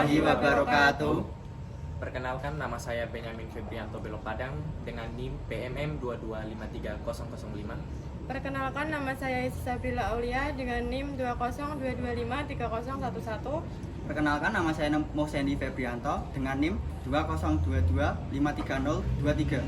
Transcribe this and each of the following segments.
warahmatullahi wabarakatuh. Perkenalkan, nama saya Benyamin Febrianto Belok Padang dengan NIM PMM 2253005. Perkenalkan, nama saya Sabrila Aulia dengan NIM 202253011. Perkenalkan, nama saya Mohsendi Febrianto dengan NIM 202253023.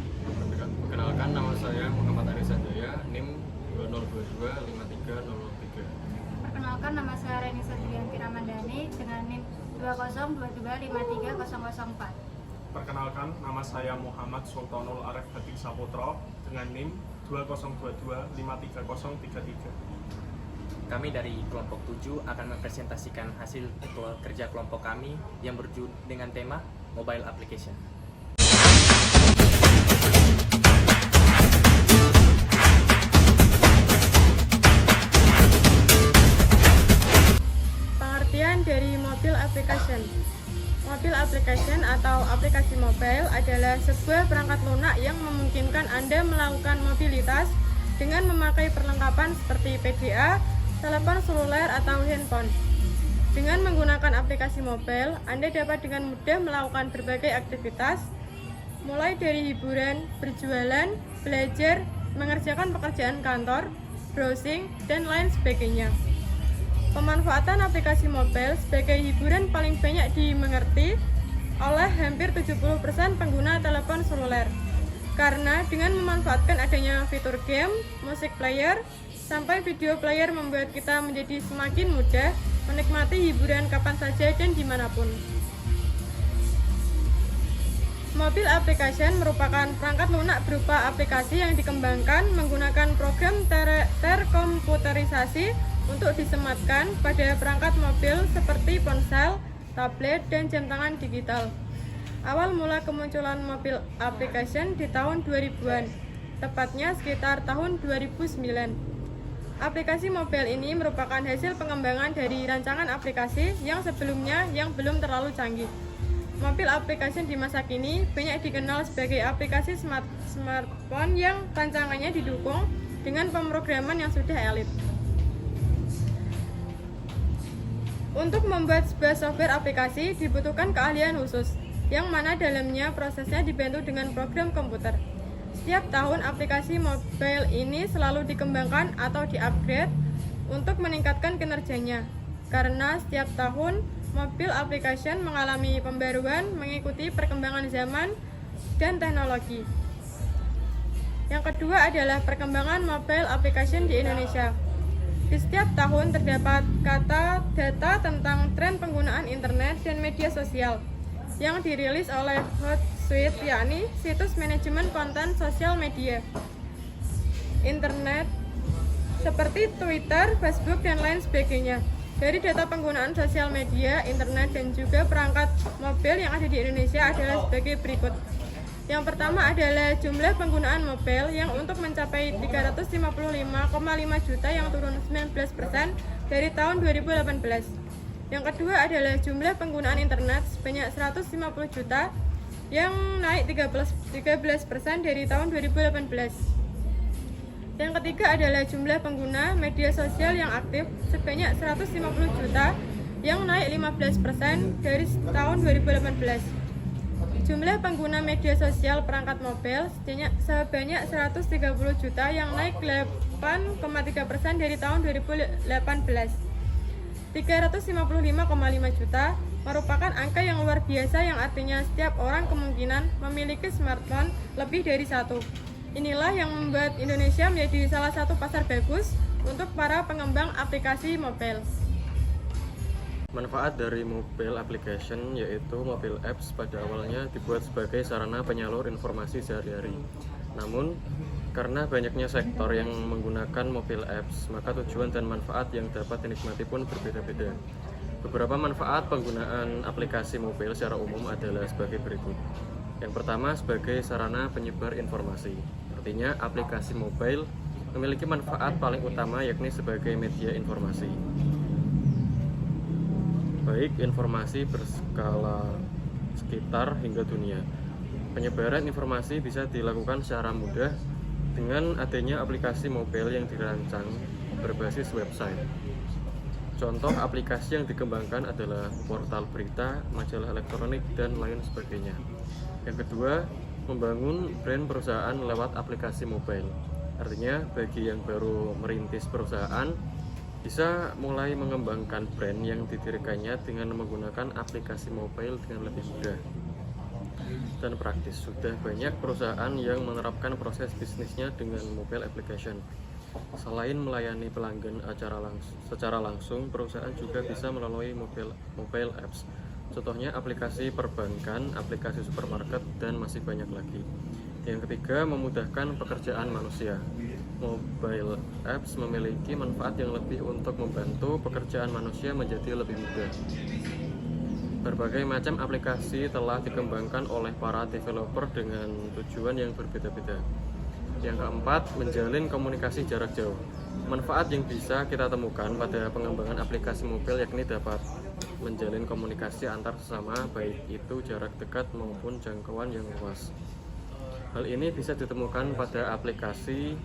Perkenalkan, nama saya Muhammad Aris Sanjaya, NIM 20225303. Perkenalkan, nama saya Reni Sadrianti Ramadhani dengan NIM 202253004. Perkenalkan, nama saya Muhammad Sultanul Arif Hatik Saputro dengan NIM 2022533033. Kami dari kelompok 7 akan mempresentasikan hasil kerja kelompok kami yang berjudul dengan tema Mobile Application. Pengertian dari mobile application. Mobile application atau aplikasi mobile adalah sebuah perangkat lunak yang memungkinkan Anda melakukan mobilitas dengan memakai perlengkapan seperti PDA, telepon seluler atau handphone. Dengan menggunakan aplikasi mobile, Anda dapat dengan mudah melakukan berbagai aktivitas, mulai dari hiburan, berjualan, belajar, mengerjakan pekerjaan kantor, browsing, dan lain sebagainya. Pemanfaatan aplikasi mobile sebagai hiburan paling banyak dimengerti oleh hampir 70% pengguna telepon seluler. Karena dengan memanfaatkan adanya fitur game, musik player, sampai video player membuat kita menjadi semakin mudah menikmati hiburan kapan saja dan dimanapun. Mobile application merupakan perangkat lunak berupa aplikasi yang dikembangkan menggunakan program terkomputerisasi untuk disematkan pada perangkat mobil seperti ponsel, tablet, dan jam tangan digital. Awal mula kemunculan mobile application di tahun 2000-an, tepatnya sekitar tahun 2009. Aplikasi mobile ini merupakan hasil pengembangan dari rancangan aplikasi yang sebelumnya yang belum terlalu canggih. Mobile application di masa kini banyak dikenal sebagai aplikasi smartphone yang rancangannya didukung dengan pemrograman yang sudah elit. Untuk membuat sebuah software aplikasi dibutuhkan keahlian khusus, yang mana dalamnya prosesnya dibantu dengan program komputer. Setiap tahun aplikasi mobile ini selalu dikembangkan atau di-upgrade untuk meningkatkan kinerjanya. Karena setiap tahun mobile application mengalami pembaruan mengikuti perkembangan zaman dan teknologi. Yang kedua adalah perkembangan mobile application di Indonesia. Di setiap tahun terdapat data tentang tren penggunaan internet dan media sosial yang dirilis oleh Hootsuite, yakni situs manajemen konten sosial media internet seperti Twitter, Facebook, dan lain sebagainya. Dari data penggunaan sosial media, internet, dan juga perangkat mobil yang ada di Indonesia adalah sebagai berikut. Yang pertama adalah jumlah penggunaan mobile yang untuk mencapai 355,5 juta yang turun 19% dari tahun 2018. Yang kedua adalah jumlah penggunaan internet sebanyak 150 juta yang naik 13% dari tahun 2018. Yang ketiga adalah jumlah pengguna media sosial yang aktif sebanyak 150 juta yang naik 15% dari tahun 2018. Jumlah pengguna media sosial perangkat mobil sebanyak 130 juta yang naik 8,3% dari tahun 2018. 355,5 juta merupakan angka yang luar biasa yang artinya setiap orang kemungkinan memiliki smartphone lebih dari satu. Inilah yang membuat Indonesia menjadi salah satu pasar bagus untuk para pengembang aplikasi mobile. Manfaat dari mobile application yaitu mobile apps pada awalnya dibuat sebagai sarana penyalur informasi sehari-hari. Namun, karena banyaknya sektor yang menggunakan mobile apps, maka tujuan dan manfaat yang dapat dinikmati pun berbeda-beda. Beberapa manfaat penggunaan aplikasi mobile secara umum adalah sebagai berikut. Yang pertama, sebagai sarana penyebar informasi. Artinya, aplikasi mobile memiliki manfaat paling utama yakni sebagai media informasi. Baik informasi berskala sekitar hingga dunia. Penyebaran informasi bisa dilakukan secara mudah dengan adanya aplikasi mobile yang dirancang berbasis website. Contoh aplikasi yang dikembangkan adalah portal berita, majalah elektronik, dan lain sebagainya. Yang kedua, membangun brand perusahaan lewat aplikasi mobile. Artinya, bagi yang baru merintis perusahaan, bisa mulai mengembangkan brand yang didirikannya dengan menggunakan aplikasi mobile dengan lebih mudah dan praktis. Sudah banyak perusahaan yang menerapkan proses bisnisnya dengan mobile application. Selain melayani pelanggan secara langsung, perusahaan juga bisa melalui mobile apps. Contohnya aplikasi perbankan, aplikasi supermarket, dan masih banyak lagi. Yang ketiga, memudahkan pekerjaan manusia. Mobile apps memiliki manfaat yang lebih untuk membantu pekerjaan manusia menjadi lebih mudah. Berbagai macam aplikasi telah dikembangkan oleh para developer dengan tujuan yang berbeda-beda. Yang keempat, menjalin komunikasi jarak jauh. Manfaat yang bisa kita temukan pada pengembangan aplikasi mobile yakni dapat menjalin komunikasi antar sesama, baik itu jarak dekat maupun jangkauan yang luas. Hal ini bisa ditemukan pada aplikasi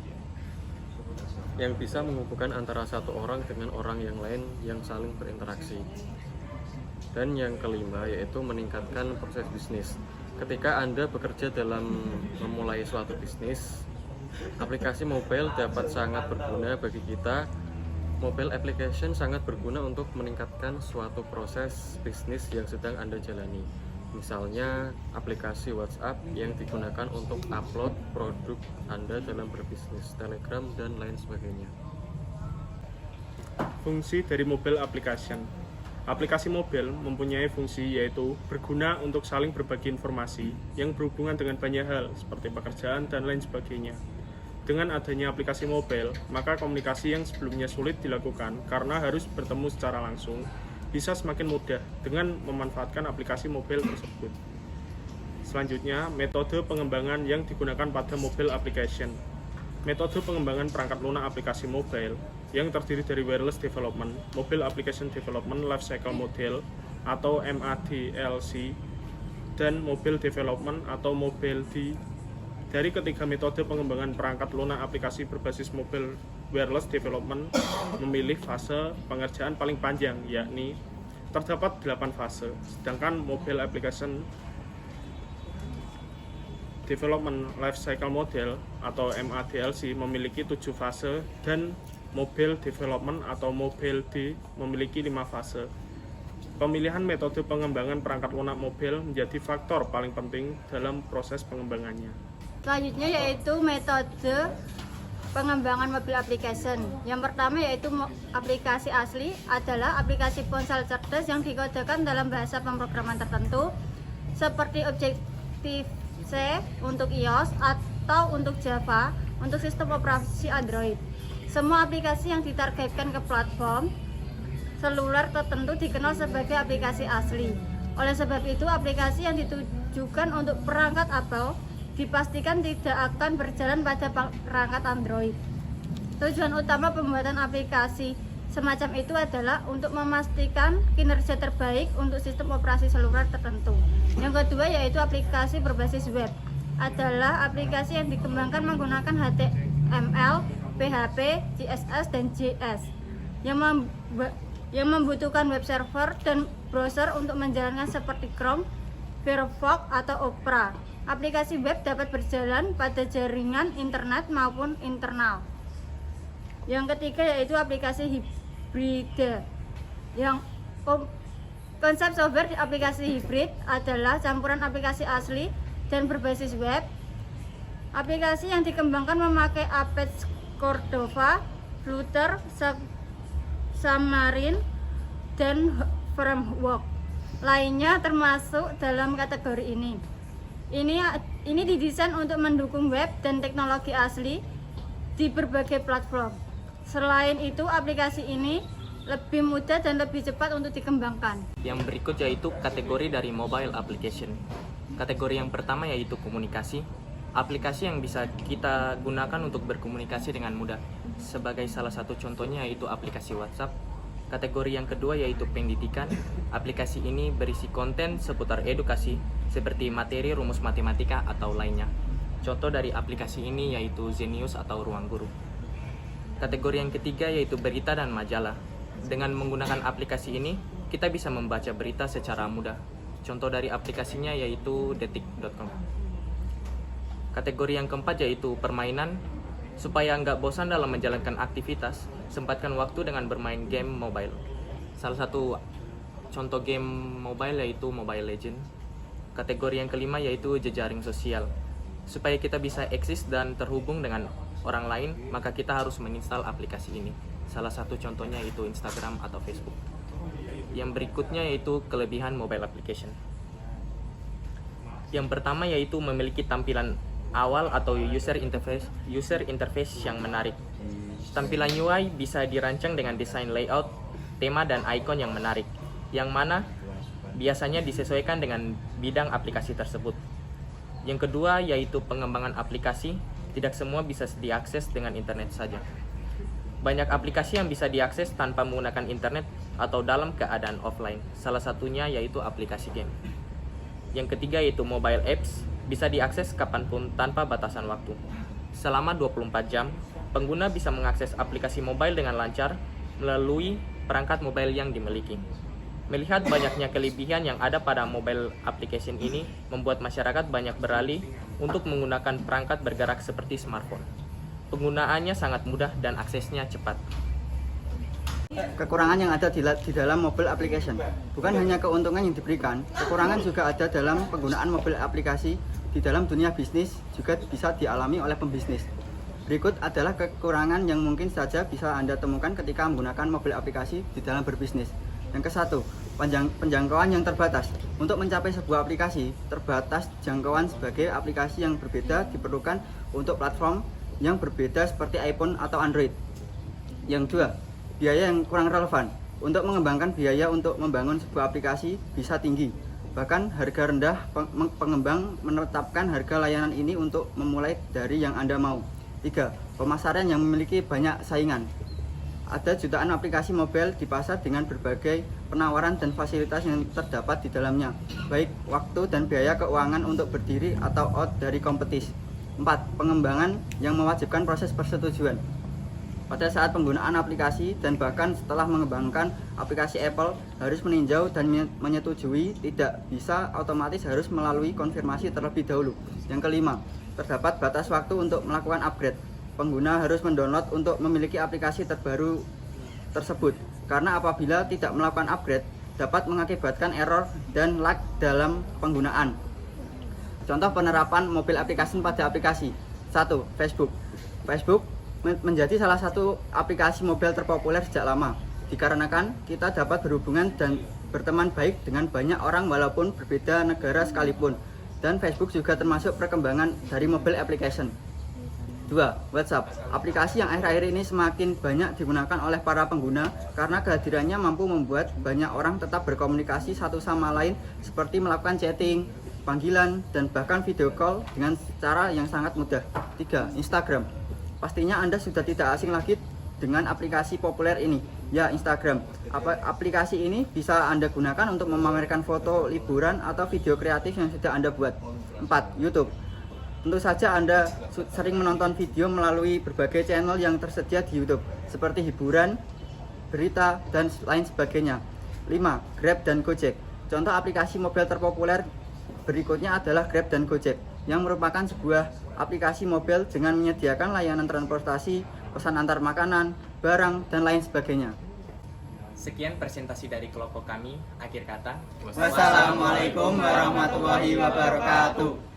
yang bisa menghubungkan antara satu orang dengan orang yang lain yang saling berinteraksi. Dan yang kelima yaitu meningkatkan proses bisnis. Ketika Anda bekerja dalam memulai suatu bisnis, aplikasi mobile dapat sangat berguna bagi kita. Mobile application sangat berguna untuk meningkatkan suatu proses bisnis yang sedang Anda jalani. Misalnya, aplikasi WhatsApp yang digunakan untuk upload produk Anda dalam berbisnis, Telegram, dan lain sebagainya. Fungsi dari mobile application. Aplikasi mobile mempunyai fungsi yaitu berguna untuk saling berbagi informasi yang berhubungan dengan banyak hal seperti pekerjaan dan lain sebagainya. Dengan adanya aplikasi mobile, maka komunikasi yang sebelumnya sulit dilakukan karena harus bertemu secara langsung, bisa semakin mudah dengan memanfaatkan aplikasi mobile tersebut. Selanjutnya, metode pengembangan yang digunakan pada mobile application. Metode pengembangan perangkat lunak aplikasi mobile yang terdiri dari wireless development, mobile application development life cycle model atau MADLC, dan mobile development atau mobile D. Dari ketiga metode pengembangan perangkat lunak aplikasi berbasis mobile wireless development memilih fase pengerjaan paling panjang, yakni terdapat 8 fase, sedangkan mobile application development life cycle model atau MADLC memiliki 7 fase dan mobile development atau mobile D memiliki 5 fase. Pemilihan metode pengembangan perangkat lunak mobile menjadi faktor paling penting dalam proses pengembangannya. Selanjutnya yaitu metode pengembangan mobile application. Yang pertama yaitu aplikasi asli adalah aplikasi ponsel cerdas yang dikodekan dalam bahasa pemrograman tertentu seperti Objective-C untuk iOS atau untuk Java untuk sistem operasi Android. Semua aplikasi yang ditargetkan ke platform seluler tertentu dikenal sebagai aplikasi asli. Oleh sebab itu, aplikasi yang ditujukan untuk perangkat Apple dipastikan tidak akan berjalan pada perangkat Android. Tujuan utama pembuatan aplikasi semacam itu adalah untuk memastikan kinerja terbaik untuk sistem operasi seluler tertentu. Yang kedua yaitu aplikasi berbasis web. Adalah aplikasi yang dikembangkan menggunakan HTML, PHP, CSS, dan JS yang membutuhkan web server dan browser untuk menjalankan seperti Chrome, Firefox, atau Opera. Aplikasi web dapat berjalan pada jaringan internet maupun internal. Yang ketiga yaitu aplikasi hibrida. Yang konsep software di aplikasi hibrid adalah campuran aplikasi asli dan berbasis web. Aplikasi yang dikembangkan memakai Apex Cordova, Flutter, Xamarin, dan framework lainnya termasuk dalam kategori ini. Ini didesain untuk mendukung web dan teknologi asli di berbagai platform. Selain itu, aplikasi ini lebih mudah dan lebih cepat untuk dikembangkan. Yang berikut yaitu kategori dari mobile application. Kategori yang pertama yaitu komunikasi. Aplikasi yang bisa kita gunakan untuk berkomunikasi dengan mudah. Sebagai salah satu contohnya yaitu aplikasi WhatsApp. Kategori yang kedua yaitu pendidikan. Aplikasi ini berisi konten seputar edukasi seperti materi rumus matematika atau lainnya. Contoh dari aplikasi ini yaitu Zenius atau Ruang Guru. Kategori yang ketiga yaitu berita dan majalah. Dengan menggunakan aplikasi ini, kita bisa membaca berita secara mudah. Contoh dari aplikasinya yaitu detik.com. Kategori yang keempat yaitu permainan. Supaya nggak bosan dalam menjalankan aktivitas, sempatkan waktu dengan bermain game mobile. Salah satu contoh game mobile yaitu Mobile Legends. Kategori yang kelima yaitu jejaring sosial. Supaya kita bisa eksis dan terhubung dengan orang lain, maka kita harus menginstal aplikasi ini. Salah satu contohnya yaitu Instagram atau Facebook. Yang berikutnya yaitu kelebihan mobile application. Yang pertama yaitu memiliki tampilan awal atau user interface yang menarik. Tampilan UI bisa dirancang dengan desain layout, tema dan icon yang menarik, yang mana biasanya disesuaikan dengan bidang aplikasi tersebut. Yang kedua yaitu pengembangan aplikasi. Tidak semua bisa diakses dengan internet saja. Banyak aplikasi yang bisa diakses tanpa menggunakan internet atau dalam keadaan offline. Salah satunya yaitu aplikasi game. Yang ketiga yaitu mobile apps, bisa diakses kapanpun tanpa batasan waktu. Selama 24 jam, pengguna bisa mengakses aplikasi mobile dengan lancar melalui perangkat mobile yang dimiliki. Melihat banyaknya kelebihan yang ada pada mobile application ini, membuat masyarakat banyak beralih untuk menggunakan perangkat bergerak seperti smartphone. Penggunaannya sangat mudah dan aksesnya cepat. Kekurangan yang ada di dalam mobile application. Bukan hanya keuntungan yang diberikan, kekurangan juga ada dalam penggunaan mobile aplikasi di dalam dunia bisnis, juga bisa dialami oleh pembisnis. Berikut adalah kekurangan yang mungkin saja bisa Anda temukan ketika menggunakan mobile aplikasi di dalam berbisnis. Yang ke-1, penjangkauan yang terbatas. Untuk mencapai sebuah aplikasi, terbatas jangkauan sebagai aplikasi yang berbeda diperlukan untuk platform yang berbeda seperti iPhone atau Android. Yang 2, biaya yang kurang relevan. Untuk mengembangkan biaya untuk membangun sebuah aplikasi bisa tinggi. Bahkan harga rendah, pengembang menetapkan harga layanan ini untuk memulai dari yang Anda mau. 3, pemasaran yang memiliki banyak saingan. Ada jutaan aplikasi mobile di pasar dengan berbagai penawaran dan fasilitas yang terdapat di dalamnya, baik waktu dan biaya keuangan untuk berdiri atau out dari kompetisi. 4, pengembangan yang mewajibkan proses persetujuan. Pada saat penggunaan aplikasi dan bahkan setelah mengembangkan aplikasi, Apple harus meninjau dan menyetujui, tidak bisa otomatis, harus melalui konfirmasi terlebih dahulu. Yang kelima, terdapat batas waktu untuk melakukan upgrade. Pengguna harus mendownload untuk memiliki aplikasi terbaru tersebut, karena apabila tidak melakukan upgrade dapat mengakibatkan error dan lag dalam penggunaan. Contoh penerapan mobile application pada aplikasi. 1. Facebook. Facebook menjadi salah satu aplikasi mobile terpopuler sejak lama, dikarenakan kita dapat berhubungan dan berteman baik dengan banyak orang walaupun berbeda negara sekalipun. Dan Facebook juga termasuk perkembangan dari mobile application. 2. WhatsApp. Aplikasi yang akhir-akhir ini semakin banyak digunakan oleh para pengguna karena kehadirannya mampu membuat banyak orang tetap berkomunikasi satu sama lain, seperti melakukan chatting, panggilan, dan bahkan video call dengan cara yang sangat mudah. 3. Instagram. Pastinya Anda sudah tidak asing lagi dengan aplikasi populer ini, ya, Instagram. Aplikasi ini bisa Anda gunakan untuk memamerkan foto liburan atau video kreatif yang sudah Anda buat. 4. YouTube. Tentu saja Anda sering menonton video melalui berbagai channel yang tersedia di YouTube, seperti hiburan, berita, dan lain sebagainya. 5. Grab dan Gojek. Contoh aplikasi mobile terpopuler berikutnya adalah Grab dan Gojek, yang merupakan sebuah aplikasi mobile dengan menyediakan layanan transportasi, pesan antar makanan, barang, dan lain sebagainya. Sekian presentasi dari kelompok kami. Akhir kata, Wassalamualaikum warahmatullahi wabarakatuh.